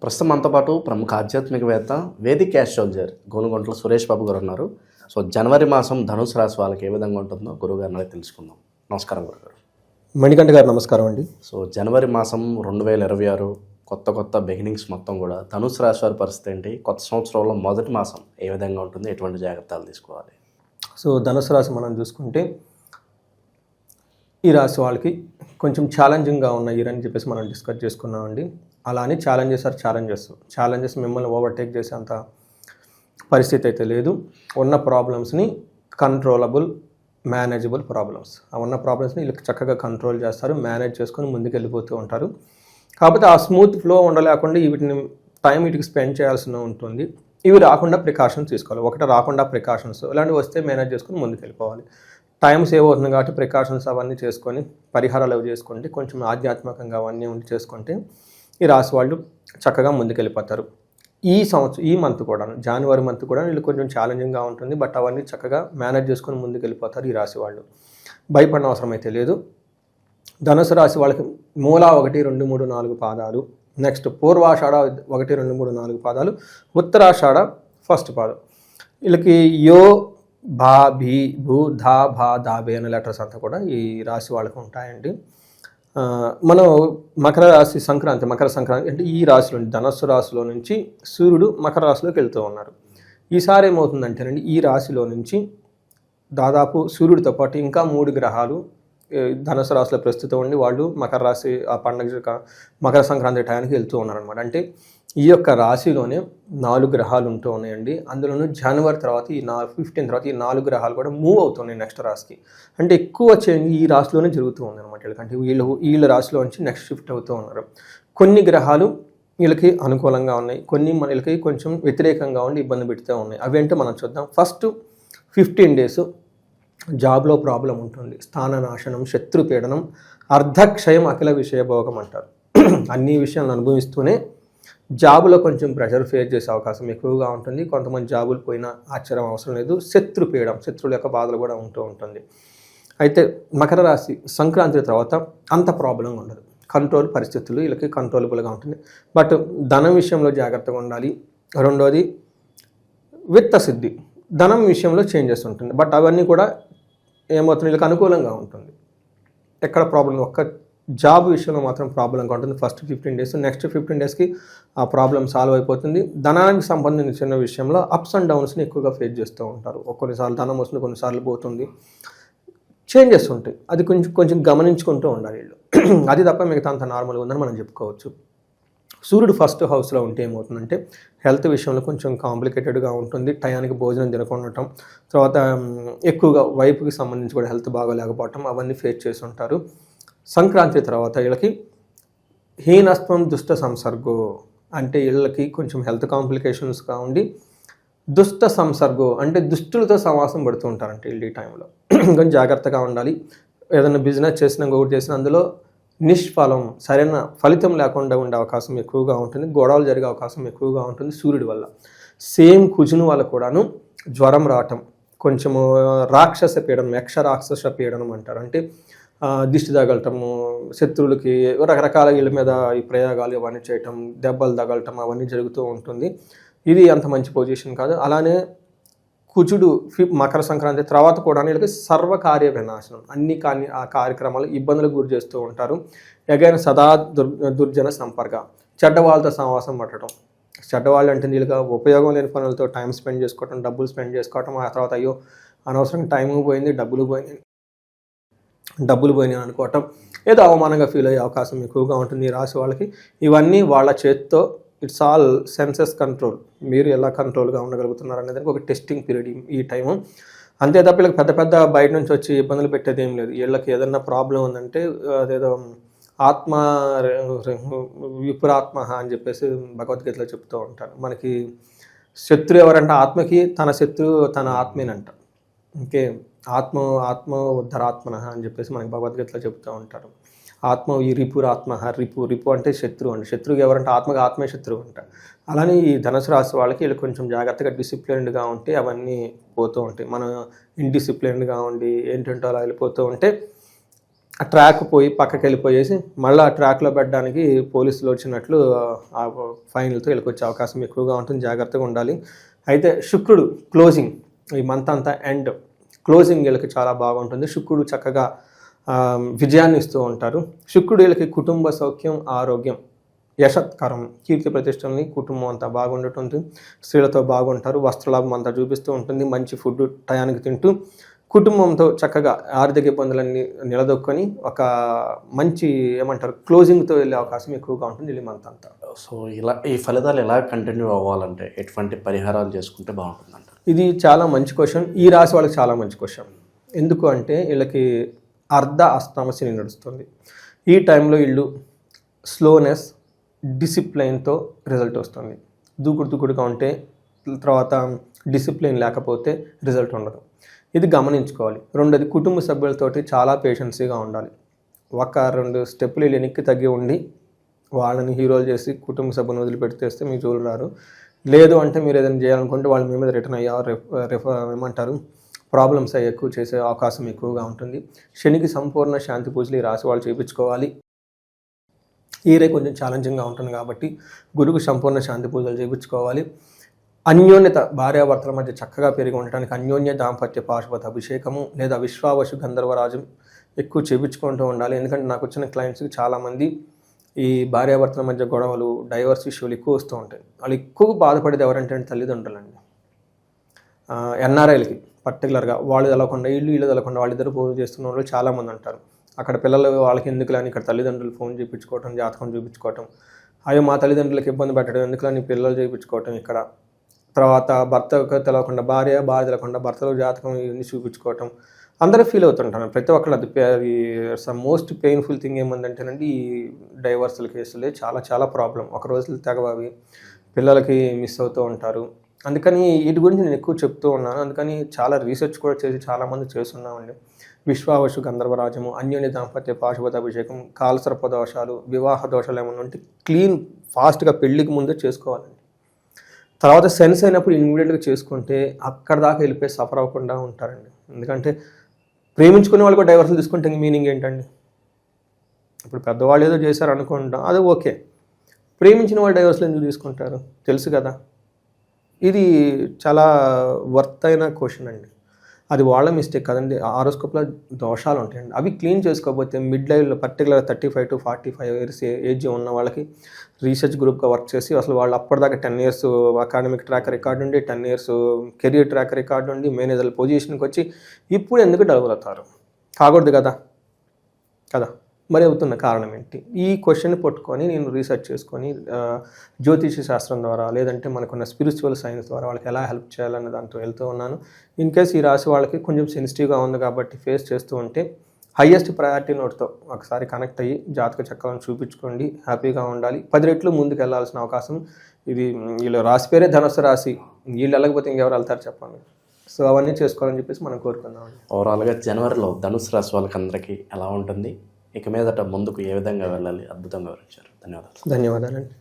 ప్రస్తుతం మనతో పాటు ప్రముఖ ఆధ్యాత్మికవేత్త వేదిక్ ఆస్ట్రాలజర్ గోనుగొంట్ల సురేష్ బాబు గారు ఉన్నారు. సో జనవరి మాసం ధనుసు రాశి వాళ్ళకి ఏ విధంగా ఉంటుందో గురువుగారిని అడిగి తెలుసుకుందాం. నమస్కారం గురుగారు. మణికంఠ గారు నమస్కారం అండి. సో జనవరి మాసం 2026 కొత్త బిగినింగ్స్ మొత్తం కూడా ధనుసు రాశి వారి పరిస్థితి ఏంటి? కొత్త సంవత్సరంలో మొదటి మాసం ఏ విధంగా ఉంటుంది? ఎటువంటి జాగ్రత్తలు తీసుకోవాలి? సో ధనుసు రాశి మనం చూసుకుంటే ఈ రాశి వాళ్ళకి కొంచెం ఛాలెంజింగ్గా ఉన్న ఇయర్ అని చెప్పేసి మనం డిస్కస్ చేసుకున్నామండి. అలానే ఛాలెంజెస్ మిమ్మల్ని ఓవర్టేక్ చేసేంత పరిస్థితి అయితే లేదు. ఉన్న ప్రాబ్లమ్స్ని కంట్రోలబుల్ మేనేజబుల్ ప్రాబ్లమ్స్, ఆ ఉన్న ప్రాబ్లమ్స్ని వీళ్ళకి చక్కగా కంట్రోల్ చేస్తారు, మేనేజ్ చేసుకొని ముందుకు వెళ్ళిపోతూ ఉంటారు. కాకపోతే ఆ స్మూత్ ఫ్లో ఉండలేకుండా వీటికి స్పెండ్ చేయాల్సి ఉంటుంది. ఇవి రాకుండా ప్రికాషన్స్ తీసుకోవాలి. ఒకటి రాకుండా ప్రికాషన్స్ ఇలాంటివి వస్తే మేనేజ్ చేసుకొని ముందుకు వెళ్ళిపోవాలి. టైం సేవ్ అవుతుంది కాబట్టి ప్రికాషన్స్ అవన్నీ చేసుకొని పరిహారాలు అవి చేసుకుంటే కొంచెం ఆధ్యాత్మికంగా అవన్నీ ఉండి చేసుకుంటే ఈ రాశి వాళ్ళు చక్కగా ముందుకెళ్ళిపోతారు. ఈ మంత్ కూడా జనవరి మంత్ కూడా వీళ్ళు కొంచెం ఛాలెంజింగ్గా ఉంటుంది. బట్ అవన్నీ చక్కగా మేనేజ్ చేసుకొని ముందుకెళ్ళిపోతారు ఈ రాశి వాళ్ళు. భయపడిన అవసరం అయితే లేదు. ధనుసు రాశి వాళ్ళకి మూల 1, 2, 3, 4 పాదాలు, నెక్స్ట్ పూర్వాషాఢ 1, 2, 3, 4 పాదాలు, ఉత్తరాషాఢ ఫస్ట్ పాదం. వీళ్ళకి యో భా భీ భూ ధా భా దా బే అనే లెటర్స్ అంతా కూడా ఈ రాశి వాళ్ళకి ఉంటాయండి. మనం మకర సంక్రాంతి అంటే ఈ రాశిలో ధనస్సు రాశిలో నుంచి సూర్యుడు మకర రాశిలోకి వెళ్తూ ఉన్నారు. ఈసారి ఏమవుతుందంటేనండి, ఈ రాశిలో నుంచి దాదాపు సూర్యుడితో పాటు ఇంకా 3 గ్రహాలు ధనుసు రాశిలో ప్రస్తుతం ఉండి వాళ్ళు మకర రాశి ఆ పండుగ మకర సంక్రాంతి టయానికి వెళ్తూ ఉన్నారనమాట. అంటే ఈ యొక్క రాశిలోనే 4 గ్రహాలు ఉంటూ ఉన్నాయండి. అందులోనూ జనవరి తర్వాత 15 తర్వాత ఈ 4 గ్రహాలు కూడా మూవ్ అవుతున్నాయి నెక్స్ట్ రాశికి. అంటే ఎక్కువ చేంజ్ ఈ రాశిలోనే జరుగుతూ ఉంది అనమాట. వీళ్ళకంటే వీళ్ళ రాశిలో నుంచి నెక్స్ట్ షిఫ్ట్ అవుతూ ఉన్నారు. కొన్ని గ్రహాలు వీళ్ళకి అనుకూలంగా ఉన్నాయి, కొన్ని వీళ్ళకి కొంచెం వ్యతిరేకంగా ఉండి ఇబ్బంది పెడుతూ ఉన్నాయి. అవేంటో మనం చూద్దాం. ఫస్ట్ 15 డేస్ జాబ్లో ప్రాబ్లం ఉంటుంది. స్థాననాశనం, శత్రుపీడనం, అర్ధక్షయం, అఖిల విషయభోగం అంటారు. అన్ని విషయాలను అనుభవిస్తూనే జాబులో కొంచెం ప్రెషర్ ఫేస్ చేసే అవకాశం ఎక్కువగా ఉంటుంది. కొంతమంది జాబులు పోయినా ఆశ్చర్యం అవసరం లేదు. శత్రువుల యొక్క బాధలు కూడా ఉంటూ ఉంటుంది. అయితే మకర రాశి సంక్రాంతి తర్వాత అంత ప్రాబ్లంగా ఉండదు. కంట్రోల్ పరిస్థితులు వీళ్ళకి కంట్రోలబుల్గా ఉంటుంది. బట్ ధనం విషయంలో జాగ్రత్తగా ఉండాలి. రెండోది విత్తసిద్ధి, ధనం విషయంలో చేంజెస్ ఉంటుంది. బట్ అవన్నీ కూడా ఏమవుతుంది, వీళ్ళకి అనుకూలంగా ఉంటుంది. ఎక్కడ ప్రాబ్లం, ఒక్క జాబ్ విషయంలో మాత్రం ప్రాబ్లంగా ఉంటుంది ఫస్ట్ 15 డేస్. నెక్స్ట్ 15 డేస్కి ఆ ప్రాబ్లం సాల్వ్ అయిపోతుంది. ధనానికి సంబంధించిన విషయంలో అప్స్ అండ్ డౌన్స్ని ఎక్కువగా ఫేస్ చేస్తూ ఉంటారు. కొన్నిసార్లు ధనం వస్తుంది, కొన్నిసార్లు పోతుంది, చేంజెస్ ఉంటాయి. అది కొంచెం గమనించుకుంటూ ఉండాలి వీళ్ళు. అది తప్ప మిగతా అంత నార్మల్గా ఉందని మనం చెప్పుకోవచ్చు. సూర్యుడు ఫస్ట్ హౌస్లో ఉంటే ఏమవుతుందంటే హెల్త్ విషయంలో కొంచెం కాంప్లికేటెడ్గా ఉంటుంది. టయానికి భోజనం తినకుండటం, తర్వాత ఎక్కువగా వైపుకి సంబంధించి కూడా హెల్త్ బాగోలేకపోవటం అవన్నీ ఫేస్ చేసి ఉంటారు. సంక్రాంతి తర్వాత వీళ్ళకి హీనస్త్వం దుష్ట సంసర్గో అంటే వీళ్ళకి కొంచెం హెల్త్ కాంప్లికేషన్స్గా ఉండి దుష్ట సంసర్గో అంటే దుష్టులతో సమాసం పడుతూ ఉంటారంటే వీళ్ళు ఈ టైంలో. కొంచెం జాగ్రత్తగా ఉండాలి. ఏదైనా బిజినెస్ చేసినా ఇంకొకటి చేసినా అందులో నిష్ఫలం, సరైన ఫలితం లేకుండా ఉండే అవకాశం ఎక్కువగా ఉంటుంది. గొడవలు జరిగే అవకాశం ఎక్కువగా ఉంటుంది సూర్యుడి వల్ల. సేమ్ కుజుని వల్ల కూడాను జ్వరం రావటం, కొంచెము రాక్షస పీడనం, రాక్షస పీడనం అంటారు. అంటే దిష్టి తగలటము, శత్రువులకి రకరకాల వీళ్ళ మీద ఈ ప్రయోగాలు ఇవన్నీ చేయటం, దెబ్బలు తగలటం అవన్నీ జరుగుతూ ఉంటుంది. ఇది అంత మంచి పొజిషన్ కాదు. అలానే కుజుడు మకర సంక్రాంతి తర్వాత కూడా వీళ్ళకి సర్వకార్య వినాశనం, ఆ కార్యక్రమాలు ఇబ్బందులకు గురి చేస్తూ ఉంటారు. ఎగైన్ సదా దుర్జన సంపర్క, చెడ్డవాళ్ళతో సహవాసం పట్టడం. చెడ్డవాళ్ళు అంటే వీళ్ళకి ఉపయోగం లేని పనులతో టైం స్పెండ్ చేసుకోవటం, డబ్బులు స్పెండ్ చేసుకోవటం, ఆ తర్వాత అయ్యో అనవసరంగా టైము పోయింది, డబ్బులు పోయినాయి అనుకోవటం, ఏదో అవమానంగా ఫీల్ అయ్యే అవకాశం ఎక్కువగా ఉంటుంది ఈ రాశి వాళ్ళకి. ఇవన్నీ వాళ్ళ చేతితో, ఇట్స్ ఆల్ సెన్సెస్ కంట్రోల్. మీరు ఎలా కంట్రోల్గా ఉండగలుగుతున్నారు అనేది ఒక టెస్టింగ్ పీరియడ్ ఈ టైము. అంతే తప్ప వీళ్ళకి పెద్ద బయట నుంచి వచ్చి ఇబ్బందులు పెట్టేది ఏం లేదు. వీళ్ళకి ఏదన్నా ప్రాబ్లం ఉందంటే అదేదో ఆత్మ విపురాత్మ అని చెప్పేసి భగవద్గీతలో చెప్తూ ఉంటారు. మనకి శత్రు ఎవరంటే ఆత్మకి తన శత్రువు తన ఆత్మేనంట. ఇంకే ఆత్మ ఉద్ధరాత్మన అని చెప్పేసి మనకి భగవద్గీతలో చెప్తూ ఉంటారు. ఆత్మ ఈ రిపురాత్మ, రిపు అంటే శత్రువు అండి. శత్రువు ఎవరంటే ఆత్మే శత్రువు అంట. అలానే ఈ ధనుసు రాశి వాళ్ళకి వీళ్ళు కొంచెం జాగ్రత్తగా డిసిప్లిన్డ్గా ఉంటే అవన్నీ పోతూ ఉంటాయి. మనం ఇండిసిప్లిన్డ్గా ఉండి ఏంటంటే అలా వెళ్ళిపోతూ ఉంటే ఆ ట్రాక్ పోయి పక్కకి వెళ్ళిపోయేసి మళ్ళీ ఆ ట్రాక్లో పెట్టడానికి పోలీసులు వచ్చినట్లు ఆ ఫైన్లతో వెళ్ళకొచ్చే అవకాశం ఎక్కువగా ఉంటుంది. జాగ్రత్తగా ఉండాలి. అయితే శుక్రుడు క్లోజింగ్ ఈ మంత్ అంతా ఎండ్ క్లోజింగ్ వీళ్ళకి చాలా బాగుంటుంది. శుక్రుడు చక్కగా విజయాన్ని ఇస్తూ ఉంటారు. శుక్రుడు వీళ్ళకి కుటుంబ సౌఖ్యం, ఆరోగ్యం, యశత్కరం, కీర్తి ప్రతిష్టల్ని, కుటుంబం అంతా బాగుంటుంది. స్త్రీలతో బాగుంటారు. వస్త్రలాభం అంతా చూపిస్తూ ఉంటుంది. మంచి ఫుడ్ టయానికి తింటూ కుటుంబంతో చక్కగా ఆర్థిక ఇబ్బందులన్నీ నిలదొక్కొని ఒక మంచి ఏమంటారు క్లోజింగ్తో వెళ్ళే అవకాశం ఎక్కువగా ఉంటుంది ఈ మంత్ అంతా. సో ఇలా ఈ ఫలితాలు ఎలా కంటిన్యూ అవ్వాలంటే ఎటువంటి పరిహారాలు చేసుకుంటే బాగుంటుందంటారు? ఇది చాలా మంచి క్వశ్చన్. ఈ రాశి వాళ్ళకి చాలా మంచి క్వశ్చన్. ఎందుకు అంటే వీళ్ళకి అర్ధ అష్టమ శని నడుస్తుంది. ఈ టైంలో వీళ్ళు స్లోనెస్, డిసిప్లైన్తో రిజల్ట్ వస్తుంది. దూకుడుగా ఉంటే తర్వాత డిసిప్లిన్ లేకపోతే రిజల్ట్ ఉండదు. ఇది గమనించుకోవాలి. రెండోది కుటుంబ సభ్యులతోటి చాలా పేషెన్సీగా ఉండాలి. ఒక 2 స్టెప్పులు వెనక్కి తగ్గి ఉండి వాళ్ళని హీరోలు చేసి కుటుంబ సభ్యులను వదిలిపెడితేస్తే మీకు జోలు రారు. లేదు అంటే మీరు ఏదైనా చేయాలనుకుంటే వాళ్ళు మీ మీద రిటర్న్ ఏమంటారు ప్రాబ్లమ్స్ ఎక్కువ చేసే అవకాశం ఎక్కువగా ఉంటుంది. శనికి సంపూర్ణ శాంతి పూజలు ఈ రాశి వాళ్ళు చేయించుకోవాలి. ఈ రే కొంచెం ఛాలెంజింగ్గా ఉంటుంది కాబట్టి గురువుకు సంపూర్ణ శాంతి పూజలు చేయించుకోవాలి. అన్యోన్యత భార్యాభర్తల మధ్య చక్కగా పెరిగి ఉండటానికి అన్యోన్య దాంపత్య పాశుపత అభిషేకము లేదా విశ్వావశు గంధర్వరాజం ఎక్కువ చేయించుకుంటూ ఉండాలి. ఎందుకంటే నాకు వచ్చిన క్లయింట్స్కి చాలామంది ఈ భార్యాభర్తల మధ్య గొడవలు, డైవర్స్ ఇష్యూలు ఎక్కువ వస్తూ ఉంటాయి. వాళ్ళు ఎక్కువ బాధపడేది ఎవరంటే తల్లిదండ్రులండి. ఎన్ఆర్ఐలకి పర్టికులర్గా వాళ్ళు తెలవకుండా వీళ్ళు తెలవకుండా వాళ్ళిద్దరు పూజ చేస్తున్న వాళ్ళు చాలామంది ఉంటారు. అక్కడ పిల్లలు వాళ్ళకి ఎందుకులని ఇక్కడ తల్లిదండ్రులు ఫోన్ చేయించుకోవటం, జాతకం చూపించుకోవటం, అయ్యో మా తల్లిదండ్రులకు ఇబ్బంది పెట్టడం ఎందుకులని పిల్లలు చేయించుకోవటం ఇక్కడ. తర్వాత భర్తకు తెలవకుండా భార్య తెలవకుండా భర్తలో జాతకం ఇవన్నీ చూపించుకోవటం అందరూ ఫీల్ అవుతుంటాను. ప్రతి ఒక్కళ్ళు అది మోస్ట్ పెయిన్ఫుల్ థింగ్ ఏముందంటేనండి ఈ డైవర్సల్ కేసులే చాలా ప్రాబ్లం. ఒక రోజులు తెగవవి పిల్లలకి మిస్ అవుతూ ఉంటారు. అందుకని వీటి గురించి నేను ఎక్కువ చెప్తూ ఉన్నాను. అందుకని చాలా రీసెర్చ్ కూడా చేసి చాలామంది చేస్తున్నామండి. విశ్వావశు గంధర్వరాజము, అన్యోన్య దాంపత్య పాశుపత అభిషేకం, కాలసర్ప దోషాలు, వివాహ దోషాలు ఏమన్నా ఉంటే క్లీన్ ఫాస్ట్గా పెళ్ళికి ముందే చేసుకోవాలండి. తర్వాత సెన్స్ అయినప్పుడు ఇమ్మీడియట్గా చేసుకుంటే అక్కడ దాకా వెళ్ళిపోయి సఫర్ అవ్వకుండా ఉంటారండి. ఎందుకంటే ప్రేమించుకునే వాళ్ళు కూడా డైవర్సల్ తీసుకుంటే మీనింగ్ ఏంటండి? ఇప్పుడు పెద్దవాళ్ళు ఏదో చేశారు అనుకుంటాం, అది ఓకే. ప్రేమించిన వాళ్ళు డైవర్సల్ ఎందుకు తీసుకుంటారు? తెలుసు కదా. ఇది చాలా వర్త్ అయిన క్వశ్చన్ అండి. అది వాళ్ళ మిస్టేక్ కదండి. హారోస్కోప్లో దోషాలు ఉంటాయండి. అవి క్లీన్ చేసుకోకపోతే మిడ్ లైఫ్లో పర్టికులర్ 35 to 45 ఇయర్స్ ఏజ్ ఉన్న వాళ్ళకి రీసెర్చ్ గ్రూప్గా వర్క్ చేసి అసలు వాళ్ళు అప్పటిదాకా 10 years అకాడమిక్ ట్రాక్ రికార్డు ఉండి, 10 years కెరియర్ ట్రాక్ రికార్డు ఉండి, మేనేజర్ పొజిషన్కి వచ్చి ఇప్పుడు ఎందుకు డెవలప్ అవుతారు? కాకూడదు కదా. మరి అవుతున్న కారణం ఏంటి? ఈ క్వశ్చన్ పట్టుకొని నేను రీసెర్చ్ చేసుకొని జ్యోతిష శాస్త్రం ద్వారా లేదంటే మనకున్న స్పిరిచువల్ సైన్స్ ద్వారా వాళ్ళకి ఎలా హెల్ప్ చేయాలనే దాంతో వెళ్తూ ఉన్నాను. ఇన్ కేస్ ఈ రాశి వాళ్ళకి కొంచెం సెన్సిటివ్గా ఉంది కాబట్టి ఫేస్ చేస్తూ ఉంటే హయ్యెస్ట్ ప్రయారిటీ నోట్తో ఒకసారి కనెక్ట్ అయ్యి జాతక చక్రాలను చూపించుకోండి. హ్యాపీగా ఉండాలి. 10 రెట్లు ముందుకు వెళ్ళాల్సిన అవకాశం ఇది. వీళ్ళు రాశి పేరే ధనుస్సు రాశి. వీళ్ళు వెళ్ళకపోతే ఇంకెవరు వెళ్తారు చెప్పండి. సో అవన్నీ చేసుకోవాలని చెప్పేసి మనం కోరుకుందామండి. ఓవరాల్గా జనవరిలో ధనుసు రాశి వాళ్ళకి అందరికీ ఎలా ఉంటుంది, ఇక మీదట ముందుకు ఏ విధంగా వెళ్ళాలి అద్భుతంగా వివరించారు. ధన్యవాదాలు. ధన్యవాదాలండి.